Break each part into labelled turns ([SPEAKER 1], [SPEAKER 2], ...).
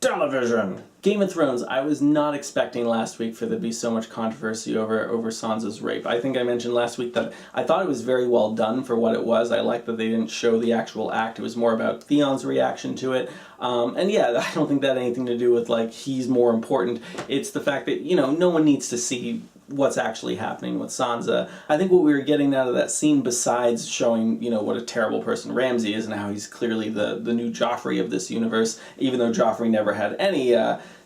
[SPEAKER 1] Television! Game of Thrones, I was not expecting last week for there to be so much controversy over Sansa's rape. I think I mentioned last week that I thought it was very well done for what it was. I liked that they didn't show the actual act. It was more about Theon's reaction to it. And yeah, I don't think that had anything to do with, like, he's more important. It's the fact that, you know, no one needs to see what's actually happening with Sansa. I think what we were getting out of that scene, besides showing, you know, what a terrible person Ramsay is and how he's clearly the new Joffrey of this universe, even though Joffrey never had any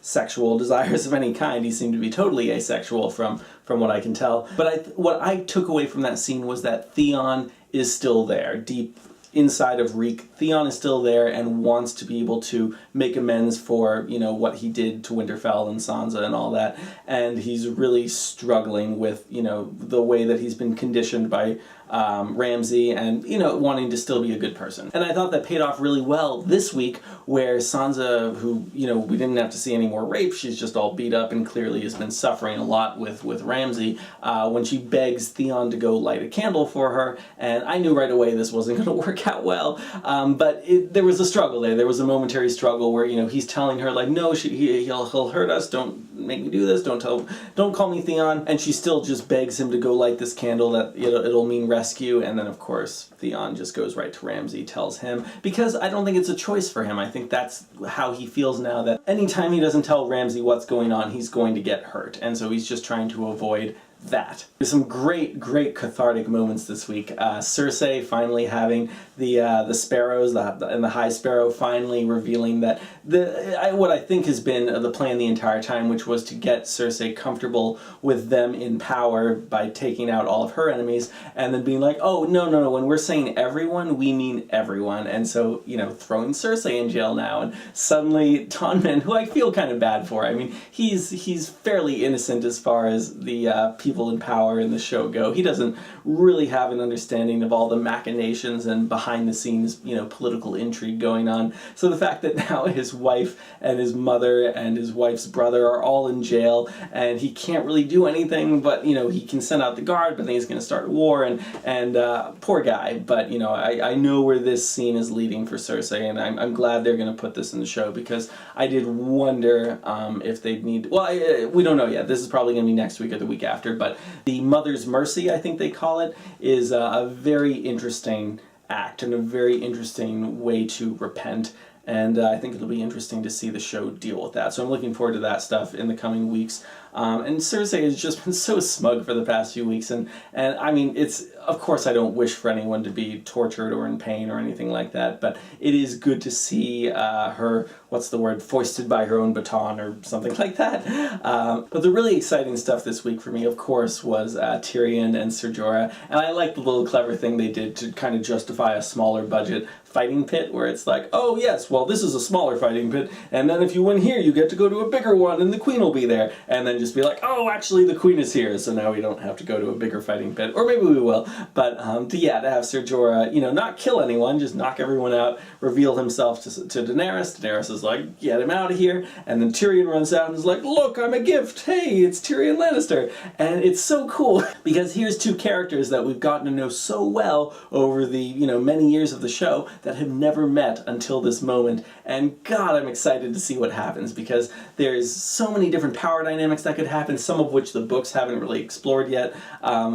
[SPEAKER 1] sexual desires of any kind. He seemed to be totally asexual from what I can tell. But what I took away from that scene was that Theon is still there, deep inside of Reek. Theon is still there and wants to be able to make amends for, you know, what he did to Winterfell and Sansa and all that. And he's really struggling with, you know, the way that he's been conditioned by Ramsay and, you know, wanting to still be a good person. And I thought that paid off really well this week, where Sansa, who, you know, we didn't have to see any more rape, she's just all beat up and clearly has been suffering a lot with Ramsay, when she begs Theon to go light a candle for her. And I knew right away this wasn't going to work out well, but there was a struggle there. There was a momentary struggle where, you know, he's telling her, like, no, he'll hurt us, don't make me do this, don't call me Theon, and she still just begs him to go light this candle, that it'll mean rescue. And then of course Theon just goes right to Ramsay, tells him, because I don't think it's a choice for him. I think that's how he feels now, that anytime he doesn't tell Ramsay what's going on, he's going to get hurt, and so he's just trying to avoid that. There's some great cathartic moments this week. Cersei finally having the sparrows, and the High Sparrow finally revealing that what I think has been the plan the entire time, which was to get Cersei comfortable with them in power by taking out all of her enemies, and then being like, oh, no, when we're saying everyone, we mean everyone. And so, you know, throwing Cersei in jail now, and suddenly Tonman, who I feel kind of bad for, I mean, he's fairly innocent as far as the people in power in the show go. He doesn't really have an understanding of all the machinations and behind-the-scenes, you know, political intrigue going on. So the fact that now his wife and his mother and his wife's brother are all in jail, and he can't really do anything, but, you know, he can send out the guard, but then he's going to start a war, and poor guy. But, you know, I know where this scene is leading for Cersei, and I'm glad they're going to put this in the show, because I did wonder if they'd need... Well, we don't know yet. This is probably going to be next week or the week after, but the Mother's Mercy, I think they call it, is a very interesting act and a very interesting way to repent. And I think it'll be interesting to see the show deal with that. So I'm looking forward to that stuff in the coming weeks. And Cersei has just been so smug for the past few weeks. And I mean, of course I don't wish for anyone to be tortured or in pain or anything like that, but it is good to see her, what's the word, foisted by her own baton or something like that. But the really exciting stuff this week for me, of course, was Tyrion and Ser Jorah. And I like the little clever thing they did to kind of justify a smaller budget fighting pit, where it's like, oh yes, well, this is a smaller fighting pit, and then if you win here, you get to go to a bigger one, and the queen will be there. And then just be like, oh, actually the queen is here, so now we don't have to go to a bigger fighting pit. Or maybe we will. But to have Ser Jorah, you know, not kill anyone, just knock everyone out, reveal himself to Daenerys. Daenerys is like, get him out of here. And then Tyrion runs out and is like, look, I'm a gift. Hey, it's Tyrion Lannister. And it's so cool, because here's two characters that we've gotten to know so well over the, you know, many years of the show, that have never met until this moment. And God, I'm excited to see what happens, because there's so many different power dynamics that could happen, some of which the books haven't really explored yet.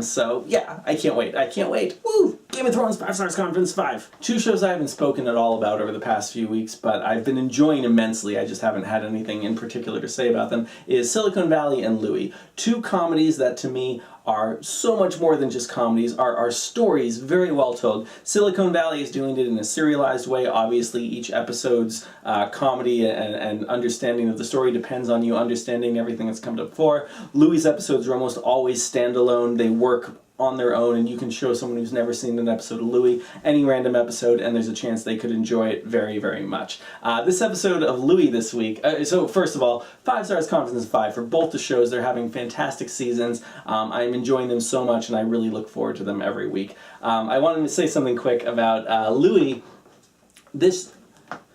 [SPEAKER 1] So yeah, I can't wait. I can't wait. Woo! Game of Thrones 5 Stars Conference 5. Two shows I haven't spoken at all about over the past few weeks, but I've been enjoying immensely, I just haven't had anything in particular to say about them, is Silicon Valley and Louie. Two comedies that to me are so much more than just comedies, are stories very well told. Silicon Valley is doing it in a serialized way. Obviously, each episode's comedy and understanding of the story depends on you understanding everything that's come up before. Louie's episodes are almost always standalone. They work on their own, and you can show someone who's never seen an episode of Louie any random episode, and there's a chance they could enjoy it very, very much. This episode of Louie this week, so first of all, 5 Stars Conference 5 for both the shows. They're having fantastic seasons. I'm enjoying them so much, and I really look forward to them every week. I wanted to say something quick about Louie. This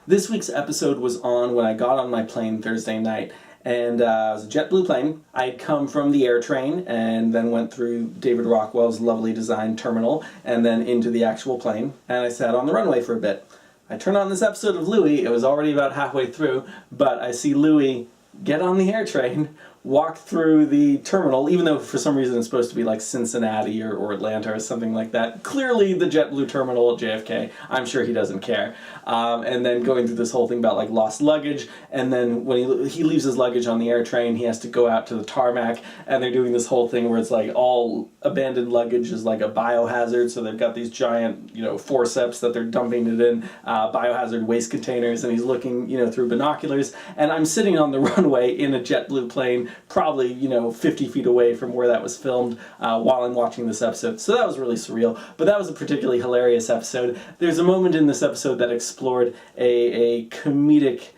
[SPEAKER 1] week's episode was on when I got on my plane Thursday night, and it was a JetBlue plane. I'd come from the air train and then went through David Rockwell's lovely designed terminal and then into the actual plane, and I sat on the runway for a bit. I turn on this episode of Louie, it was already about halfway through, but I see Louie get on the air train, walk through the terminal, even though for some reason it's supposed to be like Cincinnati or Atlanta or something like that. Clearly the JetBlue terminal at JFK. I'm sure he doesn't care. And then going through this whole thing about like lost luggage, and then when he leaves his luggage on the air train, he has to go out to the tarmac, and they're doing this whole thing where it's like all abandoned luggage is like a biohazard, so they've got these giant, forceps that they're dumping it in, biohazard waste containers, and he's looking, through binoculars, and I'm sitting on the runway in a JetBlue plane, probably, 50 feet away from where that was filmed, while I'm watching this episode. So that was really surreal, but that was a particularly hilarious episode. There's a moment in this episode that explored a comedic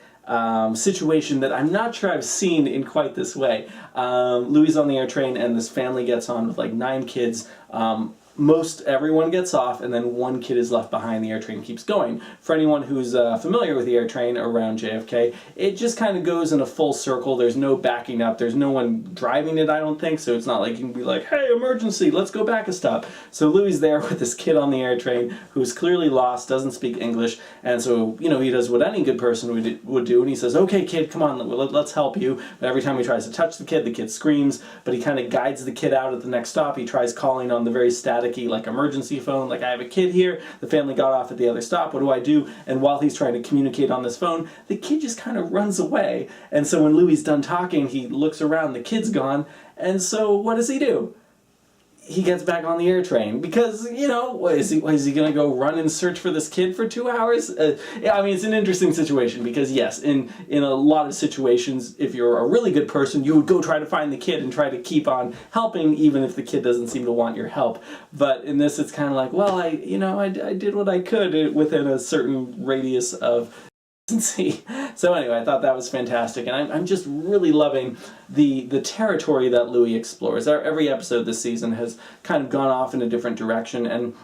[SPEAKER 1] situation that I'm not sure I've seen in quite this way. Louie's on the air train, and this family gets on with like 9 kids. Most everyone gets off, and then 1 kid is left behind. The air train keeps going. For anyone who's familiar with the air train around JFK, it just kind of goes in a full circle. There's no backing up. There's no one driving it, I don't think, so it's not like you can be like, hey, emergency, let's go back a stop. So Louie's there with this kid on the air train who's clearly lost, doesn't speak English, and so, he does what any good person would do, and he says, okay, kid, come on, let's help you. But every time he tries to touch the kid screams, but he kind of guides the kid out at the next stop. He tries calling on the very static like emergency phone, like I have a kid here, the family got off at the other stop, what do I do? And while he's trying to communicate on this phone, the kid just kind of runs away. And so when Louie's done talking, he looks around, the kid's gone, and so what does he do? He gets back on the air train because, is he going to go run and search for this kid for 2 hours? It's an interesting situation because, yes, in a lot of situations, if you're a really good person, you would go try to find the kid and try to keep on helping even if the kid doesn't seem to want your help. But in this, it's kind of like, well, I did what I could within a certain radius of So anyway, I thought that was fantastic, and I'm just really loving the territory that Louie explores. Every episode this season has kind of gone off in a different direction, and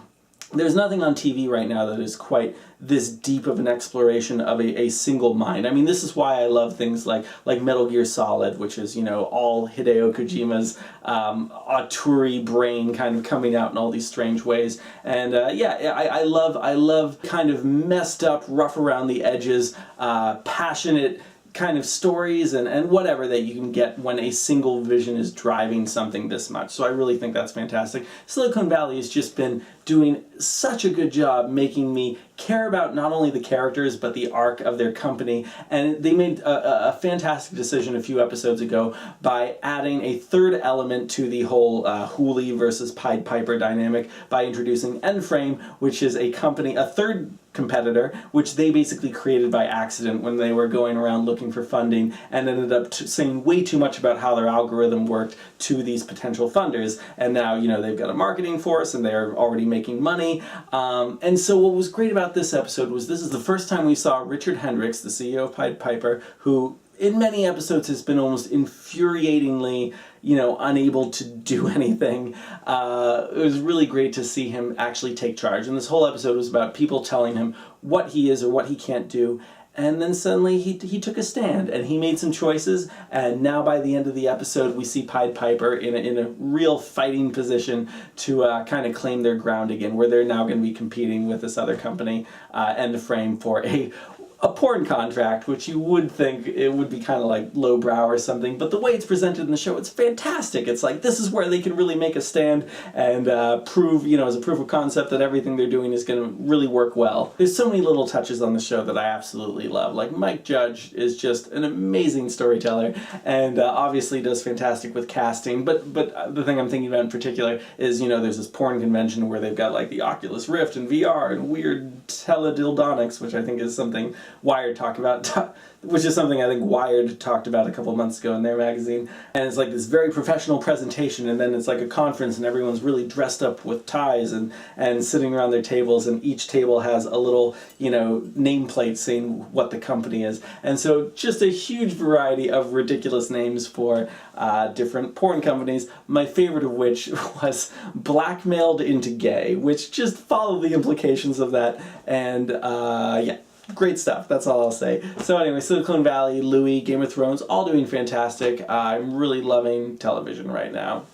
[SPEAKER 1] there's nothing on TV right now that is quite this deep of an exploration of a single mind. This is why I love things like Metal Gear Solid, which is, all Hideo Kojima's auteur brain kind of coming out in all these strange ways. And I love kind of messed up, rough around the edges, passionate kind of stories and whatever that you can get when a single vision is driving something this much. So I really think that's fantastic. Silicon Valley has just been doing such a good job making me care about not only the characters but the arc of their company, and they made a fantastic decision a few episodes ago by adding a third element to the whole Louie versus Pied Piper dynamic by introducing Endframe, which is a company, a third competitor, which they basically created by accident when they were going around looking for funding and ended up saying way too much about how their algorithm worked to these potential funders, and now they've got a marketing force and they're already making money. And so what was great about this episode was this is the first time we saw Richard Hendricks, the CEO of Pied Piper, who in many episodes has been almost infuriatingly unable to do anything. It was really great to see him actually take charge, and this whole episode was about people telling him what he is or what he can't do, and then suddenly he took a stand and he made some choices, and now by the end of the episode we see Pied Piper in a real fighting position to kind of claim their ground again, where they're now going to be competing with this other company, Endframe, for a porn contract, which you would think it would be kind of like lowbrow or something, but the way it's presented in the show, it's fantastic. It's like, this is where they can really make a stand and prove, as a proof of concept that everything they're doing is going to really work well. There's so many little touches on the show that I absolutely love. Like, Mike Judge is just an amazing storyteller, and obviously does fantastic with casting, but the thing I'm thinking about in particular is, there's this porn convention where they've got like the Oculus Rift and VR and weird teledildonics, which I think is something Wired talked about, which is something I think Wired talked about a couple months ago in their magazine. And it's like this very professional presentation, and then it's like a conference and everyone's really dressed up with ties and sitting around their tables, and each table has a little, nameplate saying what the company is. And so just a huge variety of ridiculous names for different porn companies, my favorite of which was Blackmailed into Gay, which just followed the implications of that, and yeah. Great stuff, that's all I'll say. So anyway, Silicon Valley, Louie, Game of Thrones, all doing fantastic. I'm really loving television right now.